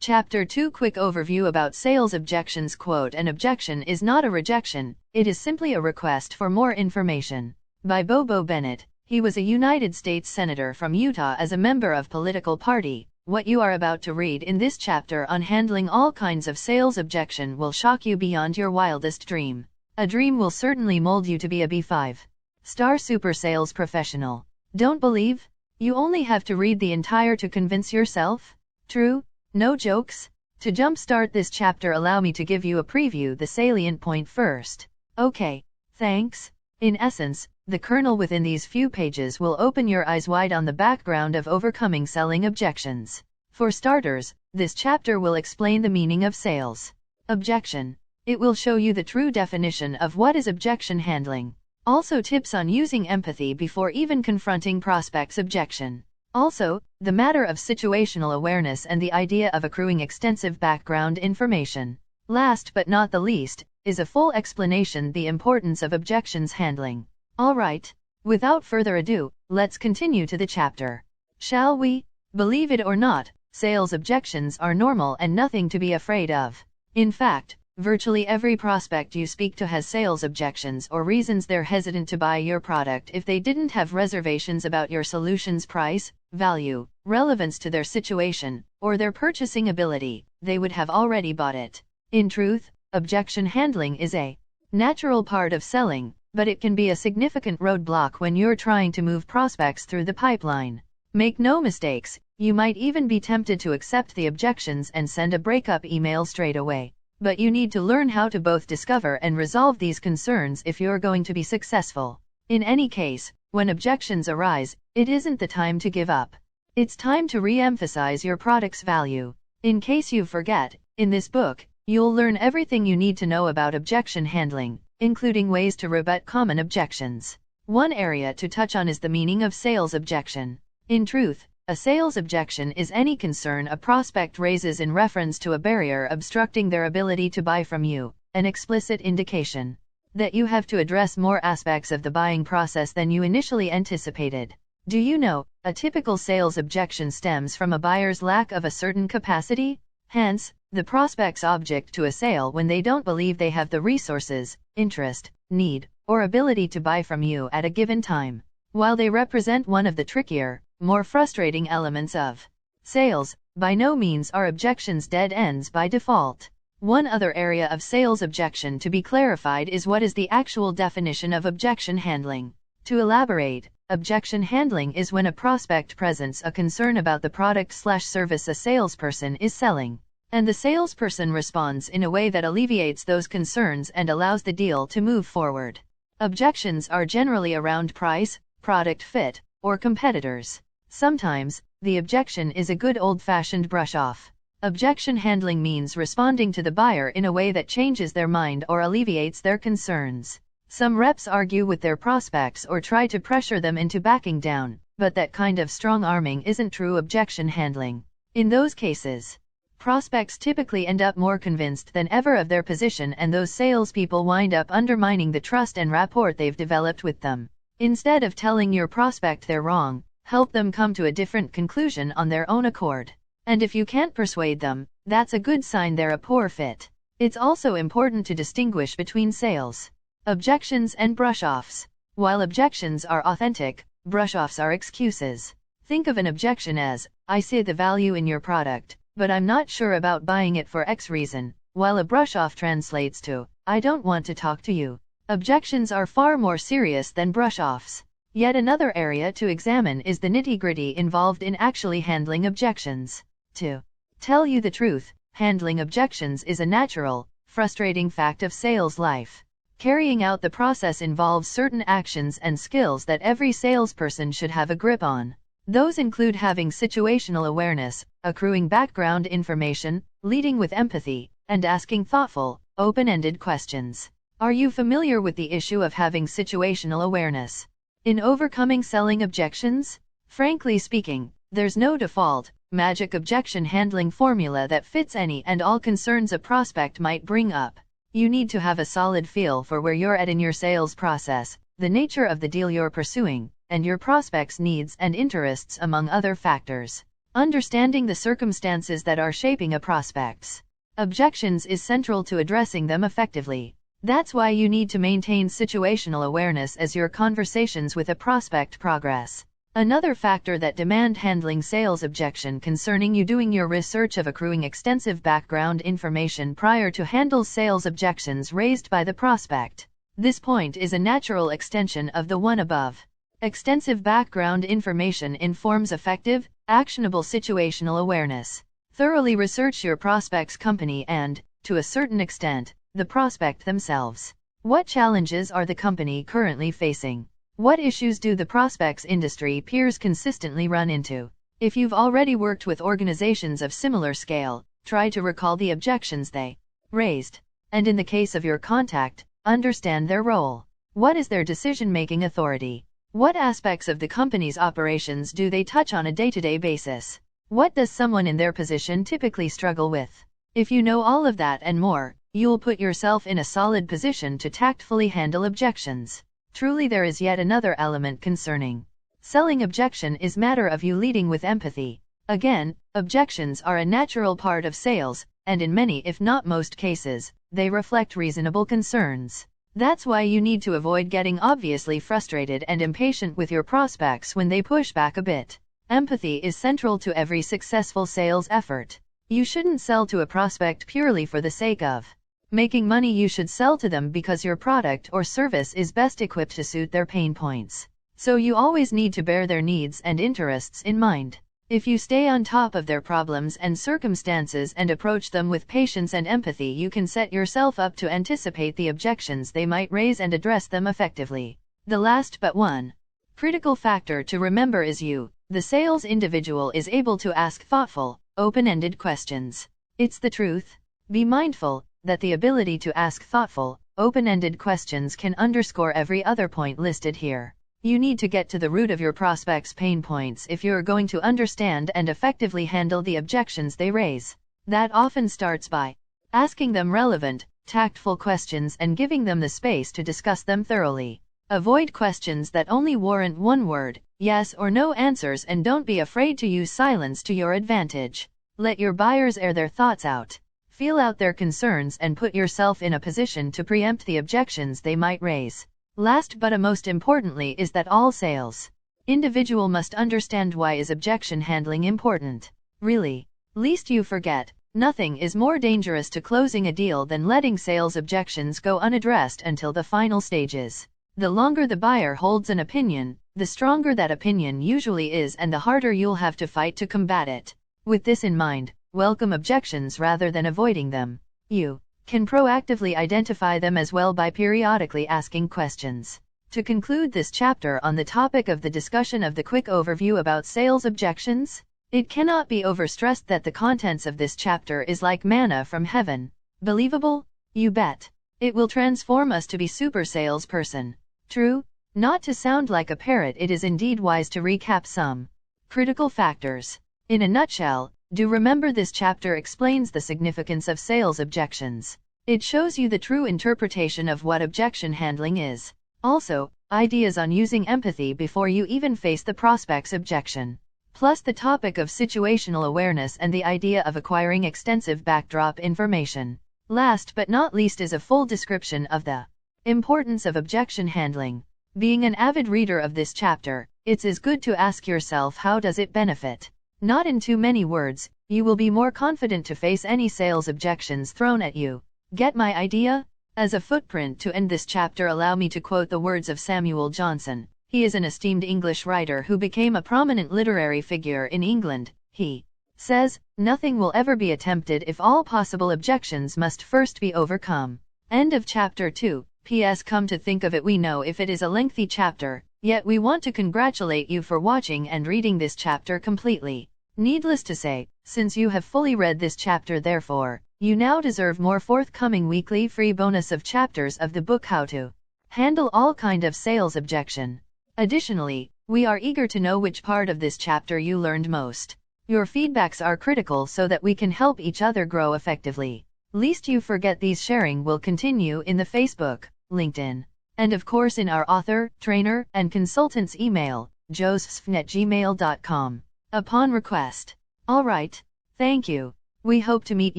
Chapter 2 Quick Overview about Sales Objections. Quote, "An objection is not a rejection, it is simply a request for more information." By Bobo Bennett. He was a United States Senator from Utah as a member of political party. What you are about to read in this chapter on handling all kinds of sales objection will shock you beyond your wildest dream. A dream will certainly mold you to be a B5-star super sales professional. Don't believe? You only have to read the entire to convince yourself? True? No jokes? To jumpstart this chapter, allow me to give you a preview, the salient point first. Okay, thanks. In essence, the kernel within these few pages will open your eyes wide on the background of overcoming selling objections. For starters, this chapter will explain the meaning of sales objection. It will show you the true definition of what is objection handling. Also, tips on using empathy before even confronting prospects' objection. Also, the matter of situational awareness and the idea of accruing extensive background information. Last but not the least, is a full explanation the importance of objections handling. Alright, without further ado, let's continue to the chapter. Shall we? Believe it or not, sales objections are normal and nothing to be afraid of. In fact, virtually every prospect you speak to has sales objections or reasons they're hesitant to buy your product. If they didn't have reservations about your solution's price, value, relevance to their situation, or their purchasing ability, they would have already bought it. In truth, objection handling is a natural part of selling, but it can be a significant roadblock when you're trying to move prospects through the pipeline. Make no mistakes, you might even be tempted to accept the objections and send a breakup email straight away. But you need to learn how to both discover and resolve these concerns if you're going to be successful. In any case, when objections arise, it isn't the time to give up. It's time to re-emphasize your product's value. In case you forget, in this book, you'll learn everything you need to know about objection handling, including ways to rebut common objections. One area to touch on is the meaning of sales objection. In truth, a sales objection is any concern a prospect raises in reference to a barrier obstructing their ability to buy from you, an explicit indication that you have to address more aspects of the buying process than you initially anticipated. Do you know, a typical sales objection stems from a buyer's lack of a certain capacity? Hence, the prospect's object to a sale when they don't believe they have the resources, interest, need, or ability to buy from you at a given time. While they represent one of the trickier, more frustrating elements of sales, by no means are objections dead ends by default. One other area of sales objection to be clarified is what is the actual definition of objection handling. To elaborate, objection handling is when a prospect presents a concern about the product/service a salesperson is selling, and the salesperson responds in a way that alleviates those concerns and allows the deal to move forward. Objections are generally around price, product fit, or competitors. Sometimes, the objection is a good old-fashioned brush-off. Objection handling means responding to the buyer in a way that changes their mind or alleviates their concerns. Some reps argue with their prospects or try to pressure them into backing down, but that kind of strong-arming isn't true objection handling. In those cases, prospects typically end up more convinced than ever of their position, and those salespeople wind up undermining the trust and rapport they've developed with them. Instead of telling your prospect they're wrong, help them come to a different conclusion on their own accord. And if you can't persuade them, that's a good sign they're a poor fit. It's also important to distinguish between sales objections and brush-offs. While objections are authentic, brush-offs are excuses. Think of an objection as, "I see the value in your product, but I'm not sure about buying it for X reason," while a brush-off translates to, "I don't want to talk to you." Objections are far more serious than brush-offs. Yet another area to examine is the nitty-gritty involved in actually handling objections. To tell you the truth, handling objections is a natural, frustrating fact of sales life. Carrying out the process involves certain actions and skills that every salesperson should have a grip on. Those include having situational awareness, accruing background information, leading with empathy, and asking thoughtful, open-ended questions. Are you familiar with the issue of having situational awareness in overcoming selling objections? Frankly speaking, there's no default, magic objection handling formula that fits any and all concerns a prospect might bring up. You need to have a solid feel for where you're at in your sales process, the nature of the deal you're pursuing, and your prospect's needs and interests, among other factors. Understanding the circumstances that are shaping a prospect's objections is central to addressing them effectively. That's why you need to maintain situational awareness as your conversations with a prospect progress. Another factor that demand handling sales objection concerning you doing your research of accruing extensive background information prior to handle sales objections raised by the prospect. This point is a natural extension of the one above. Extensive background information informs effective, actionable situational awareness. Thoroughly research your prospect's company and, to a certain extent, the prospect themselves. What challenges are the company currently facing? What issues do the prospect's industry peers consistently run into? If you've already worked with organizations of similar scale, try to recall the objections they raised. And in the case of your contact, understand their role. What is their decision-making authority? What aspects of the company's operations do they touch on a day-to-day basis? What does someone in their position typically struggle with? If you know all of that and more, you'll put yourself in a solid position to tactfully handle objections. Truly there is yet another element concerning selling objection is matter of you leading with empathy. Again, objections are a natural part of sales, and in many if not most cases, they reflect reasonable concerns. That's why you need to avoid getting obviously frustrated and impatient with your prospects when they push back a bit. Empathy is central to every successful sales effort. You shouldn't sell to a prospect purely for the sake of making money. You should sell to them because your product or service is best equipped to suit their pain points. So you always need to bear their needs and interests in mind. If you stay on top of their problems and circumstances and approach them with patience and empathy, you can set yourself up to anticipate the objections they might raise and address them effectively. The last but one critical factor to remember is you, the sales individual, is able to ask thoughtful, open-ended questions. It's the truth. Be mindful that the ability to ask thoughtful, open-ended questions can underscore every other point listed here. You need to get to the root of your prospect's pain points if you're going to understand and effectively handle the objections they raise. That often starts by asking them relevant, tactful questions and giving them the space to discuss them thoroughly. Avoid questions that only warrant one word, yes or no answers, and don't be afraid to use silence to your advantage. Let your buyers air their thoughts out. Feel out their concerns and put yourself in a position to preempt the objections they might raise. Last but most importantly is that all sales individual must understand why is objection handling important. Really, lest you forget, nothing is more dangerous to closing a deal than letting sales objections go unaddressed until the final stages. The longer the buyer holds an opinion, the stronger that opinion usually is and the harder you'll have to fight to combat it. With this in mind, welcome objections rather than avoiding them. You can proactively identify them as well by periodically asking questions. To conclude this chapter on the topic of the discussion of the quick overview about sales objections, it cannot be overstressed that the contents of this chapter is like manna from heaven. Believable? You bet. It will transform us to be super salesperson. True? Not to sound like a parrot, it is indeed wise to recap some critical factors. In a nutshell, do remember this chapter explains the significance of sales objections. It shows you the true interpretation of what objection handling is. Also, ideas on using empathy before you even face the prospect's objection. Plus the topic of situational awareness and the idea of acquiring extensive backdrop information. Last but not least is a full description of the importance of objection handling. Being an avid reader of this chapter, it's as good to ask yourself, how does it benefit? Not in too many words, you will be more confident to face any sales objections thrown at you. Get my idea? As a footprint to end this chapter, allow me to quote the words of Samuel Johnson. He is an esteemed English writer who became a prominent literary figure in England. He says, "Nothing will ever be attempted if all possible objections must first be overcome." End of chapter 2. P.S. Come to think of it, we know if it is a lengthy chapter, yet we want to congratulate you for watching and reading this chapter completely. Needless to say, since you have fully read this chapter, therefore, you now deserve more forthcoming weekly free bonus of chapters of the book How to Handle All Kind of Sales Objection. Additionally, we are eager to know which part of this chapter you learned most. Your feedbacks are critical so that we can help each other grow effectively. Lest you forget, these sharing will continue in the Facebook, LinkedIn, and of course in our author, trainer, and consultant's email, josephsfn@gmail.com. Upon request. Alright, thank you. We hope to meet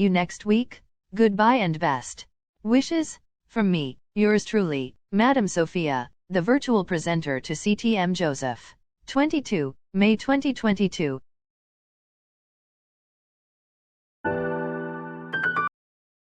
you next week. Goodbye and best wishes from me, yours truly, Madam Sophia, the virtual presenter to CTM Joseph. 22 May 2022,